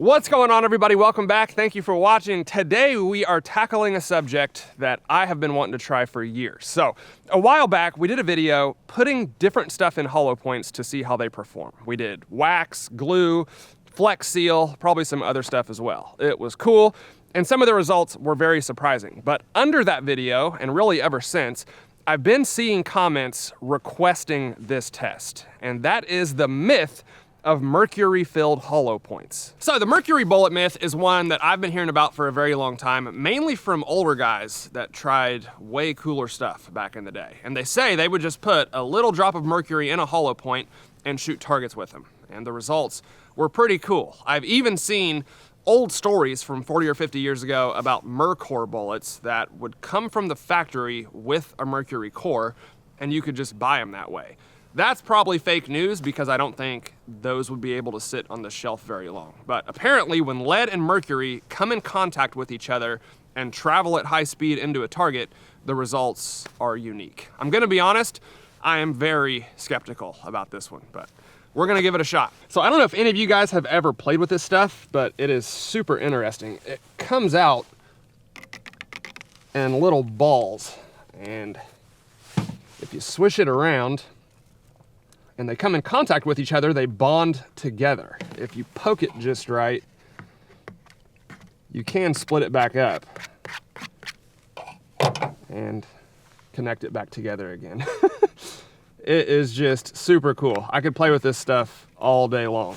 What's going on, everybody? Welcome back. Thank you for watching. Today we are tackling a subject that I have been wanting to try for years. So a while back we did a video putting different stuff in hollow points to see how they perform. We did wax, glue, flex seal, probably some other stuff as well. It was cool, and some of the results were very surprising. But under that video, and really ever since, I've been seeing comments requesting this test, and that is the myth of mercury-filled hollow points. So the mercury bullet myth is one that I've been hearing about for a very long time, mainly from older guys that tried way cooler stuff back in the day. And they say they would just put a little drop of mercury in a hollow point and shoot targets with them. And the results were pretty cool. I've even seen old stories from 40 or 50 years ago about MER-COR bullets that would come from the factory with a mercury core, and you could just buy them that way. That's probably fake news because I don't think those would be able to sit on the shelf very long. But apparently when lead and mercury come in contact with each other and travel at high speed into a target, the results are unique. I'm gonna be honest, I am very skeptical about this one, but we're gonna give it a shot. So I don't know if any of you guys have ever played with this stuff, but it is super interesting. It comes out in little balls, and if you swish it around, and they come in contact with each other, they bond together. If you poke it just right, you can split it back up and connect it back together again. It is just super cool. I could play with this stuff all day long,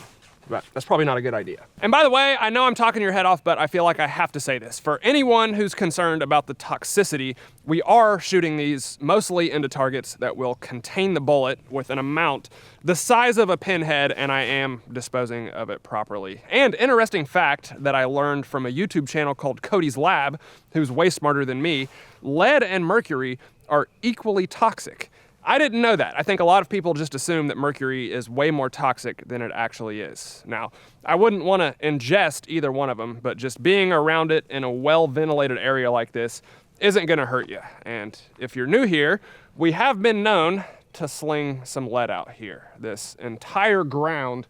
but that's probably not a good idea. And by the way, I know I'm talking your head off, but I feel like I have to say this. For anyone who's concerned about the toxicity, we are shooting these mostly into targets that will contain the bullet with an amount the size of a pinhead, and I am disposing of it properly. And interesting fact that I learned from a YouTube channel called Cody's Lab, who's way smarter than me, lead and mercury are equally toxic. I didn't know that. I think a lot of people just assume that mercury is way more toxic than it actually is. Now, I wouldn't want to ingest either one of them, but just being around it in a well-ventilated area like this isn't going to hurt you. And if you're new here, we have been known to sling some lead out here. This entire ground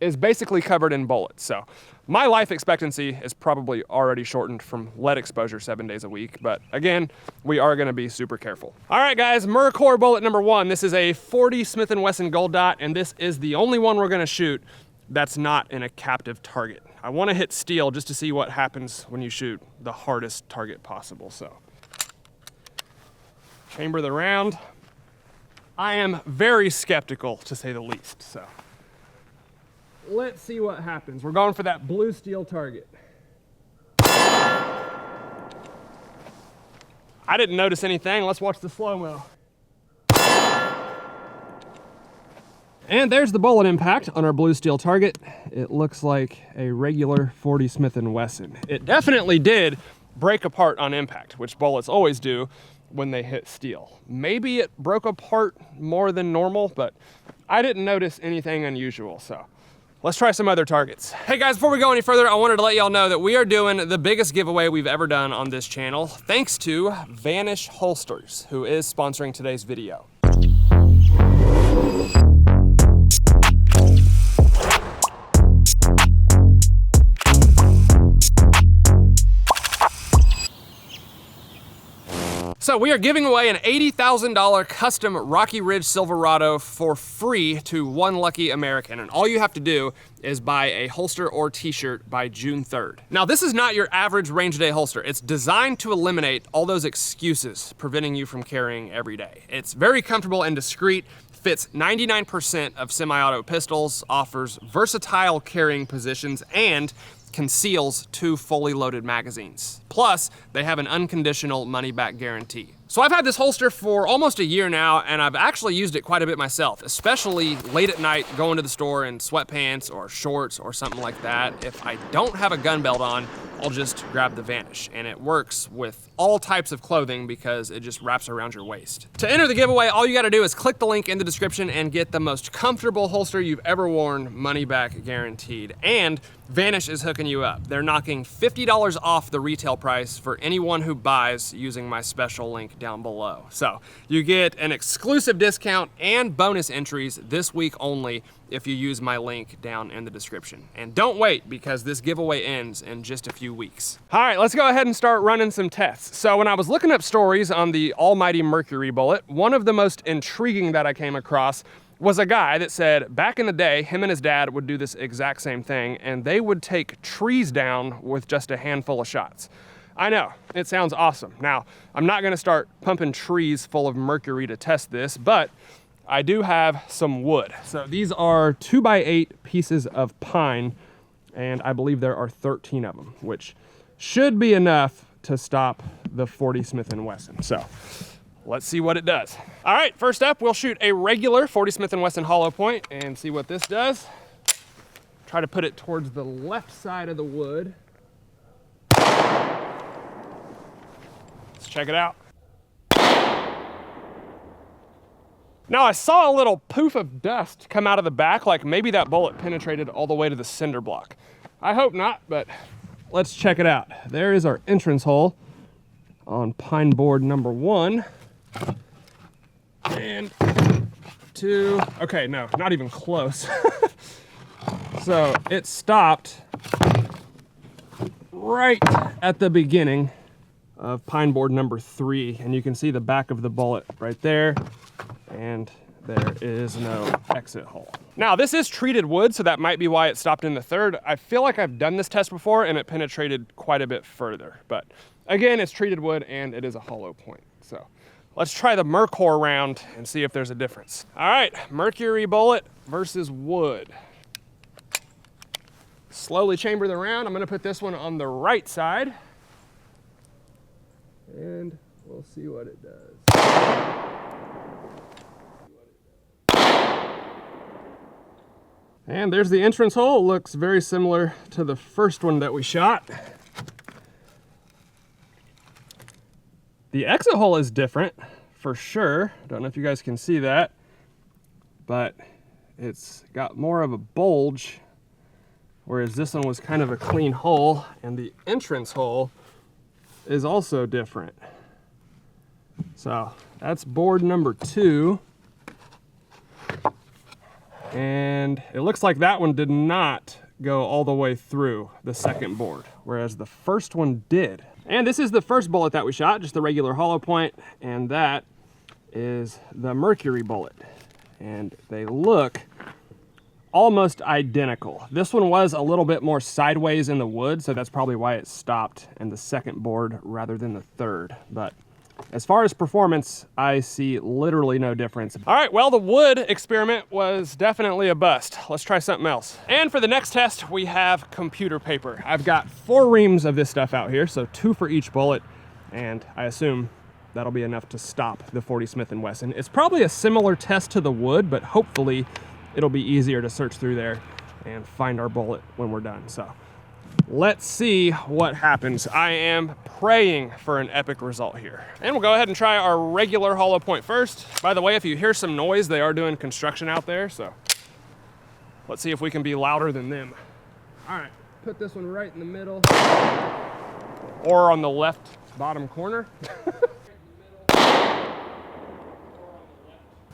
is basically covered in bullets. So my life expectancy is probably already shortened from lead exposure 7 days a week, but again, we are gonna be super careful. All right guys, MER-COR bullet number 1. This is a 40 Smith & Wesson Gold Dot, and this is the only one we're gonna shoot that's not in a captive target. I wanna hit steel just to see what happens when you shoot the hardest target possible, so. Chamber the round. I am very skeptical, to say the least, so. Let's see what happens. We're going for that blue steel target. I didn't notice anything. Let's watch the slow-mo. And there's the bullet impact on our blue steel target. It looks like a regular 40 Smith & Wesson. It definitely did break apart on impact, which bullets always do when they hit steel. Maybe it broke apart more than normal, but I didn't notice anything unusual, so. Let's try some other targets. Hey guys, before we go any further, I wanted to let y'all know that we are doing the biggest giveaway we've ever done on this channel, thanks to Vanish Holsters, who is sponsoring today's video. So we are giving away an $80,000 custom Rocky Ridge Silverado for free to one lucky American. And all you have to do is buy a holster or t-shirt by June 3rd. Now this is not your average range day holster. It's designed to eliminate all those excuses preventing you from carrying every day. It's very comfortable and discreet, fits 99% of semi-auto pistols, offers versatile carrying positions, and conceals 2 fully loaded magazines. Plus, they have an unconditional money-back guarantee. So I've had this holster for almost a year now, and I've actually used it quite a bit myself, especially late at night going to the store in sweatpants or shorts or something like that. If I don't have a gun belt on, I'll just grab the Vanish, and it works with all types of clothing because it just wraps around your waist. To enter the giveaway, all you gotta do is click the link in the description and get the most comfortable holster you've ever worn, money back guaranteed. And Vanish is hooking you up. They're knocking $50 off the retail price for anyone who buys using my special link down below. So you get an exclusive discount and bonus entries this week only if you use my link down in the description. And don't wait, because this giveaway ends in just a few weeks. All right, let's go ahead and start running some tests. So when I was looking up stories on the almighty Mercury bullet, one of the most intriguing that I came across was a guy that said back in the day, him and his dad would do this exact same thing, and they would take trees down with just a handful of shots. I know, it sounds awesome. Now, I'm not gonna start pumping trees full of mercury to test this, but I do have some wood. So these are 2x8 pieces of pine, and I believe there are 13 of them, which should be enough to stop the 40 Smith & Wesson. So let's see what it does. All right, first up, we'll shoot a regular 40 Smith & Wesson hollow point and see what this does. Try to put it towards the left side of the wood. Let's check it out. Now, I saw a little poof of dust come out of the back, like maybe that bullet penetrated all the way to the cinder block. I hope not, but let's check it out. There is our entrance hole on pine board number 1. And 2, okay, no, not even close. So it stopped right at the beginning of pine board number 3, and you can see the back of the bullet right there, and there is no exit hole. Now, this is treated wood, so that might be why it stopped in the 3rd. I feel like I've done this test before and it penetrated quite a bit further, but again, it's treated wood and it is a hollow point. So let's try the MER-COR round and see if there's a difference. All right, mercury bullet versus wood. Slowly chamber the round. I'm gonna put this one on the right side, and we'll see what it does. And there's the entrance hole. It looks very similar to the first one that we shot. The exit hole is different, for sure. Don't know if you guys can see that, but it's got more of a bulge, whereas this one was kind of a clean hole, and the entrance hole is also different. So that's board number 2. And it looks like that one did not go all the way through the second board, whereas the first one did. And this is the first bullet that we shot, just the regular hollow point, and that is the mercury bullet. And they look almost identical. This one was a little bit more sideways in the wood, so that's probably why it stopped in the second board rather than the 3rd. But as far as performance, I see literally no difference. All right, well, the wood experiment was definitely a bust. Let's try something else. And for the next test, we have computer paper. I've got 4 reams of this stuff out here, so 2 for each bullet, and I assume that'll be enough to stop the 40 Smith & Wesson. It's probably a similar test to the wood, but hopefully it'll be easier to search through there and find our bullet when we're done. So let's see what happens. I am praying for an epic result here. And we'll go ahead and try our regular hollow point first. By the way, if you hear some noise, they are doing construction out there, so let's see if we can be louder than them. All right, put this one right in the middle, or on the left bottom corner.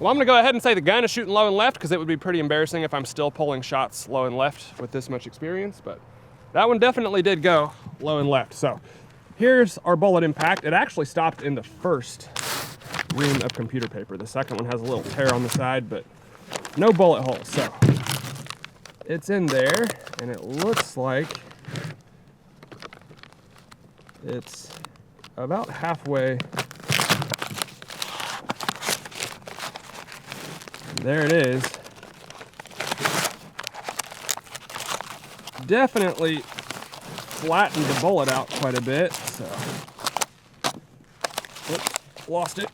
Well, I'm gonna go ahead and say the gun is shooting low and left, because it would be pretty embarrassing if I'm still pulling shots low and left with this much experience, but that one definitely did go low and left. So here's our bullet impact. It actually stopped in the first ream of computer paper. The second one has a little tear on the side, but no bullet holes. So it's in there, and it looks like it's about halfway. There it is. Definitely flattened the bullet out quite a bit, so. Oops, lost it.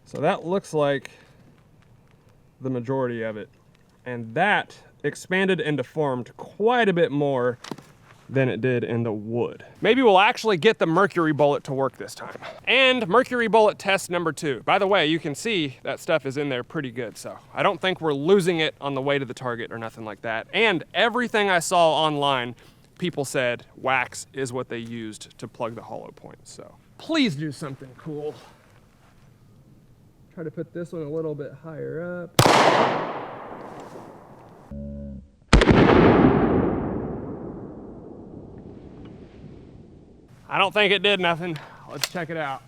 So that looks like the majority of it. And that expanded and deformed quite a bit more than it did in the wood. Maybe we'll actually get the Mercury bullet to work this time. And Mercury bullet test number 2. By the way, you can see that stuff is in there pretty good, so I don't think we're losing it on the way to the target or nothing like that. And everything I saw online, people said wax is what they used to plug the hollow point, so please do something cool. Try to put this one a little bit higher up. I don't think it did nothing. Let's check it out.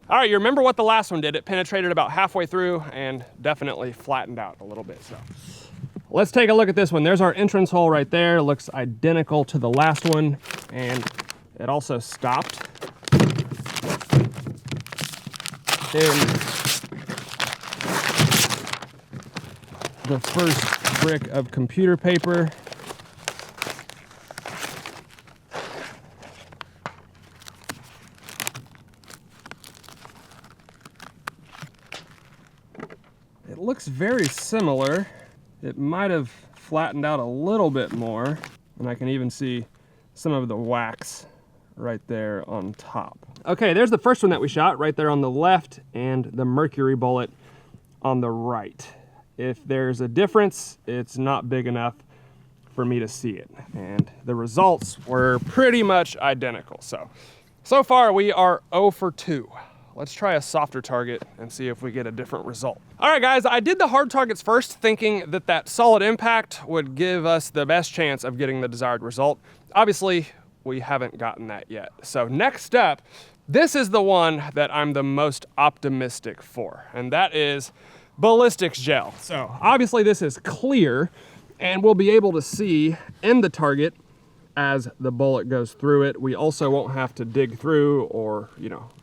All right, you remember what the last one did. It penetrated about halfway through and definitely flattened out a little bit. So let's take a look at this one. There's our entrance hole right there. It looks identical to the last one, and it also stopped. Then the first brick of computer paper. It looks very similar. It might have flattened out a little bit more, and I can even see some of the wax right there on top. Okay, there's the first one that we shot right there on the left, and the Mercury bullet on the right. If there's a difference, it's not big enough for me to see it. And the results were pretty much identical. So far we are 0 for 2. Let's try a softer target and see if we get a different result. All right, guys, I did the hard targets first, thinking that that solid impact would give us the best chance of getting the desired result. Obviously, we haven't gotten that yet. So next up, this is the one that I'm the most optimistic for, and that is ballistics gel. So obviously this is clear, and we'll be able to see in the target as the bullet goes through it. We also won't have to dig through or,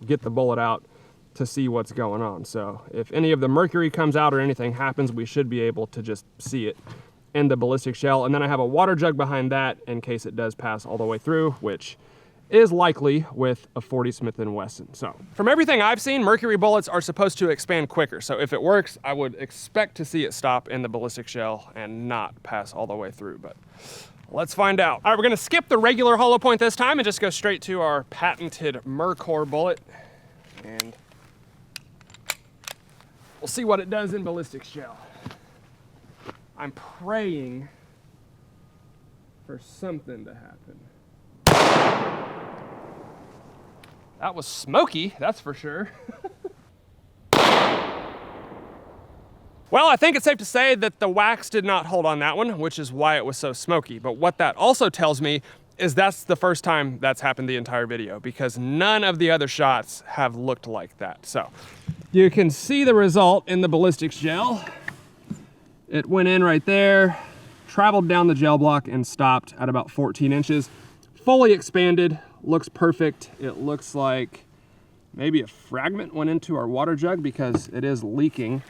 get the bullet out to see what's going on. So if any of the mercury comes out or anything happens, we should be able to just see it in the ballistic shell. And then I have a water jug behind that in case it does pass all the way through, which is likely with a 40 Smith & Wesson. So from everything I've seen, mercury bullets are supposed to expand quicker. So if it works, I would expect to see it stop in the ballistic shell and not pass all the way through, but let's find out. All right, we're gonna skip the regular hollow point this time and just go straight to our patented MER-COR bullet. And we'll see what it does in ballistic shell. I'm praying for something to happen. That was smoky, that's for sure. Well, I think it's safe to say that the wax did not hold on that one, which is why it was so smoky. But what that also tells me is that's the first time that's happened the entire video, because none of the other shots have looked like that. So you can see the result in the ballistics gel. It went in right there, traveled down the gel block and stopped at about 14 inches. Fully expanded, looks perfect. It looks like maybe a fragment went into our water jug because it is leaking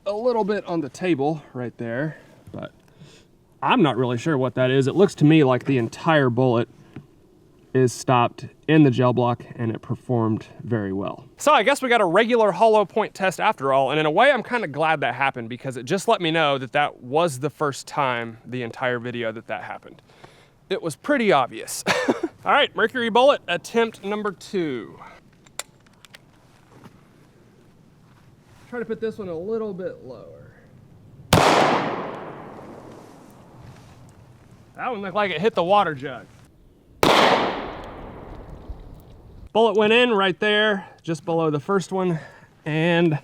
a little bit on the table right there, but I'm not really sure what that is. It looks to me like the entire bullet is stopped in the gel block, and it performed very well. So I guess we got a regular hollow point test after all, and in a way I'm kind of glad that happened, because it just let me know that that was the first time the entire video that happened. It was pretty obvious. All right, mercury bullet attempt number 2. Try to put this one a little bit lower. That one looked like it hit the water jug. Bullet went in right there, just below the first one, and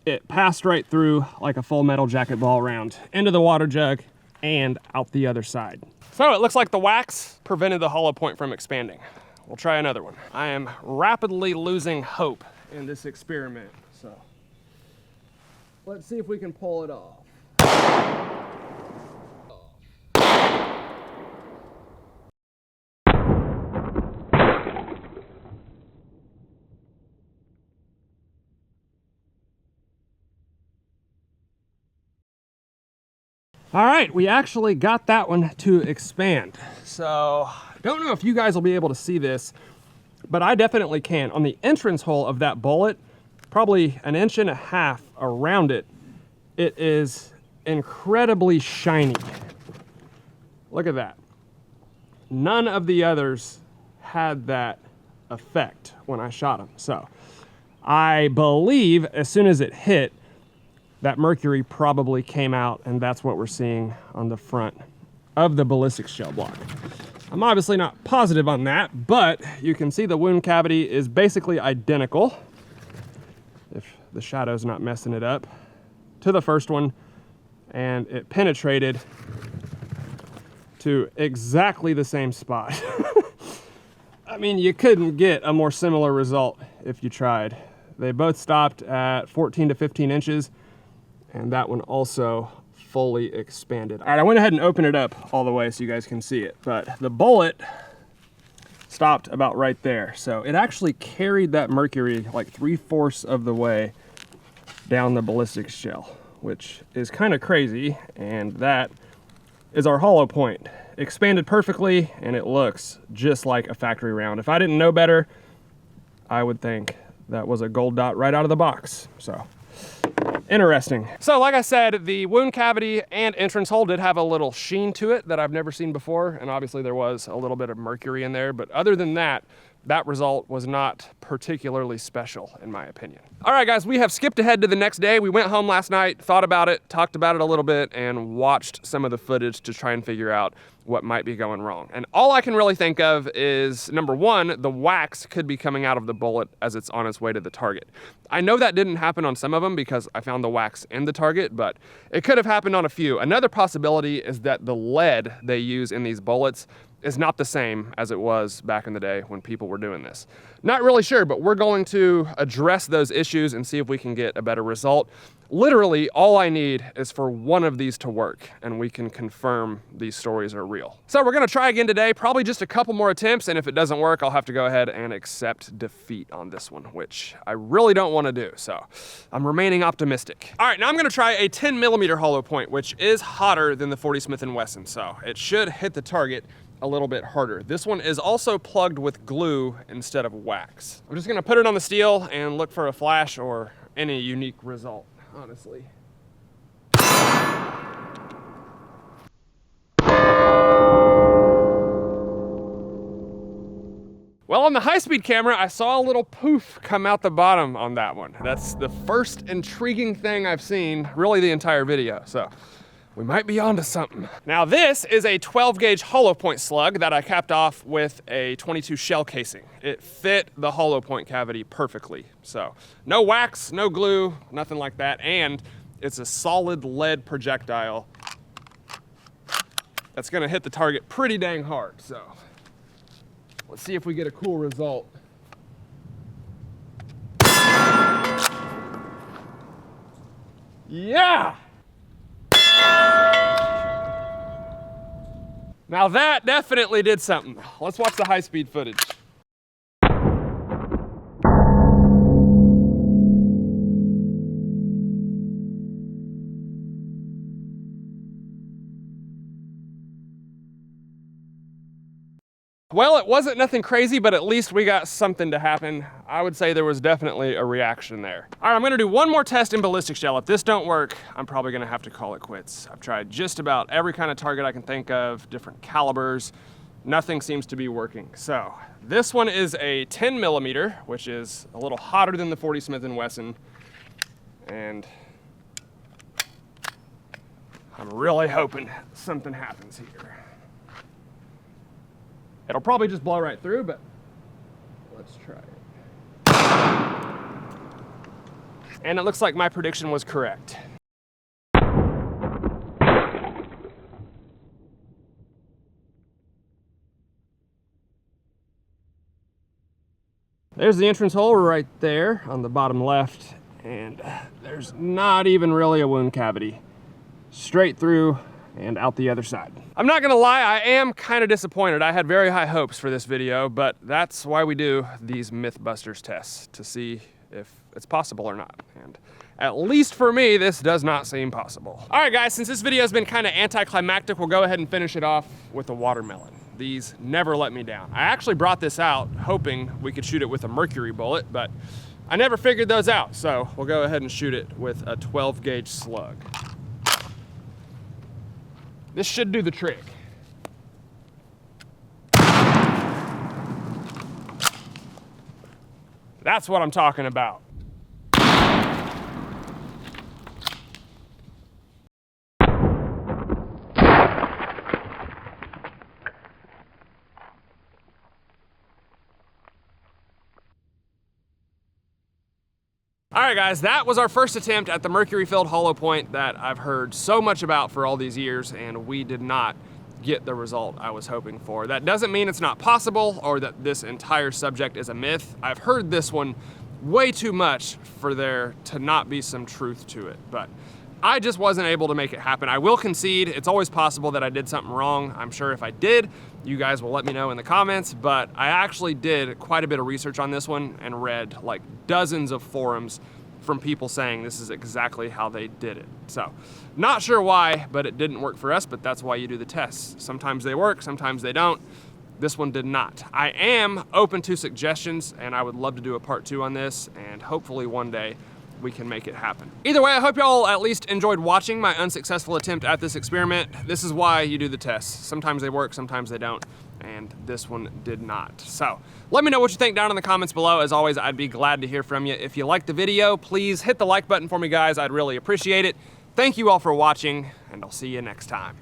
it passed right through like a full metal jacket ball round into the water jug and out the other side. So it looks like the wax prevented the hollow point from expanding. We'll try another one. I am rapidly losing hope in this experiment. So let's see if we can pull it off. All right, we actually got that one to expand. So don't know if you guys will be able to see this, but I definitely can. On the entrance hole of that bullet, probably 1.5 inches around it, it is incredibly shiny. Look at that. None of the others had that effect when I shot them. So I believe as soon as it hit, that mercury probably came out, and that's what we're seeing on the front of the ballistic shell block. I'm obviously not positive on that, but you can see the wound cavity is basically identical, if the shadow's not messing it up, to the first one, and it penetrated to exactly the same spot. I mean, you couldn't get a more similar result if you tried. They both stopped at 14 to 15 inches, and that one also fully expanded. All right, I went ahead and opened it up all the way so you guys can see it, but the bullet stopped about right there. So it actually carried that mercury like 3/4 of the way down the ballistic shell, which is kind of crazy. And that is our hollow point. Expanded perfectly, and it looks just like a factory round. If I didn't know better, I would think that was a gold dot right out of the box. So interesting. So like I said, the wound cavity and entrance hole did have a little sheen to it that I've never seen before. And obviously there was a little bit of mercury in there, but other than that, that result was not particularly special in my opinion. All right guys, we have skipped ahead to the next day. We went home last night, thought about it, talked about it a little bit, and watched some of the footage to try and figure out what might be going wrong. And all I can really think of is, number one, the wax could be coming out of the bullet as it's on its way to the target. I know that didn't happen on some of them because I found the wax in the target, but it could have happened on a few. Another possibility is that the lead they use in these bullets is not the same as it was back in the day when people were doing this. Not really sure, but we're going to address those issues and see if we can get a better result. Literally, all I need is for one of these to work, and we can confirm these stories are real. So we're gonna try again today, probably just a couple more attempts, and if it doesn't work, I'll have to go ahead and accept defeat on this one, which I really don't wanna do, so I'm remaining optimistic. All right, now I'm gonna try a 10mm hollow point, which is hotter than the 40 Smith & Wesson, so it should hit the target a little bit harder. This one is also plugged with glue instead of wax. I'm just gonna put it on the steel and look for a flash or any unique result, honestly. Well, on the high-speed camera, I saw a little poof come out the bottom on that one. That's the first intriguing thing I've seen, really the entire video, so we might be onto something. Now this is a 12 gauge hollow point slug that I capped off with a 22 shell casing. It fit the hollow point cavity perfectly. So no wax, no glue, nothing like that. And it's a solid lead projectile that's gonna hit the target pretty dang hard. So let's see if we get a cool result. Yeah! Now that definitely did something. Let's watch the high-speed footage. Well, it wasn't nothing crazy, but at least we got something to happen. I would say there was definitely a reaction there. All right, I'm gonna do one more test in ballistic shell. If this don't work, I'm probably gonna have to call it quits. I've tried just about every kind of target I can think of, different calibers. Nothing seems to be working. So this one is a 10mm, which is a little hotter than the 40 Smith & Wesson. And I'm really hoping something happens here. It'll probably just blow right through, but let's try it. And it looks like my prediction was correct. There's the entrance hole right there on the bottom left, and there's not even really a wound cavity. Straight through and out the other side. I'm not gonna lie, I am kind of disappointed. I had very high hopes for this video, but that's why we do these Mythbusters tests, to see if it's possible or not. And at least for me, this does not seem possible. All right guys, since this video has been kind of anticlimactic, we'll go ahead and finish it off with a watermelon. These never let me down. I actually brought this out hoping we could shoot it with a mercury bullet, but I never figured those out. So we'll go ahead and shoot it with a 12 gauge slug. This should do the trick. That's what I'm talking about. All right, guys, that was our first attempt at the mercury-filled hollow point that I've heard so much about for all these years, and we did not get the result I was hoping for. That doesn't mean it's not possible or that this entire subject is a myth. I've heard this one way too much for there to not be some truth to it, but I just wasn't able to make it happen. I will concede, it's always possible that I did something wrong. I'm sure if I did, you guys will let me know in the comments, but I actually did quite a bit of research on this one and read like dozens of forums from people saying this is exactly how they did it. So, not sure why, but it didn't work for us, but that's why you do the tests. Sometimes they work, sometimes they don't. This one did not. I am open to suggestions, and I would love to do a part 2 on this, and hopefully one day we can make it happen. Either way, I hope y'all at least enjoyed watching my unsuccessful attempt at this experiment. This is why you do the tests. Sometimes they work, sometimes they don't, and this one did not. So let me know what you think down in the comments below. As always, I'd be glad to hear from you. If you liked the video, please hit the like button for me, guys. I'd really appreciate it. Thank you all for watching, and I'll see you next time.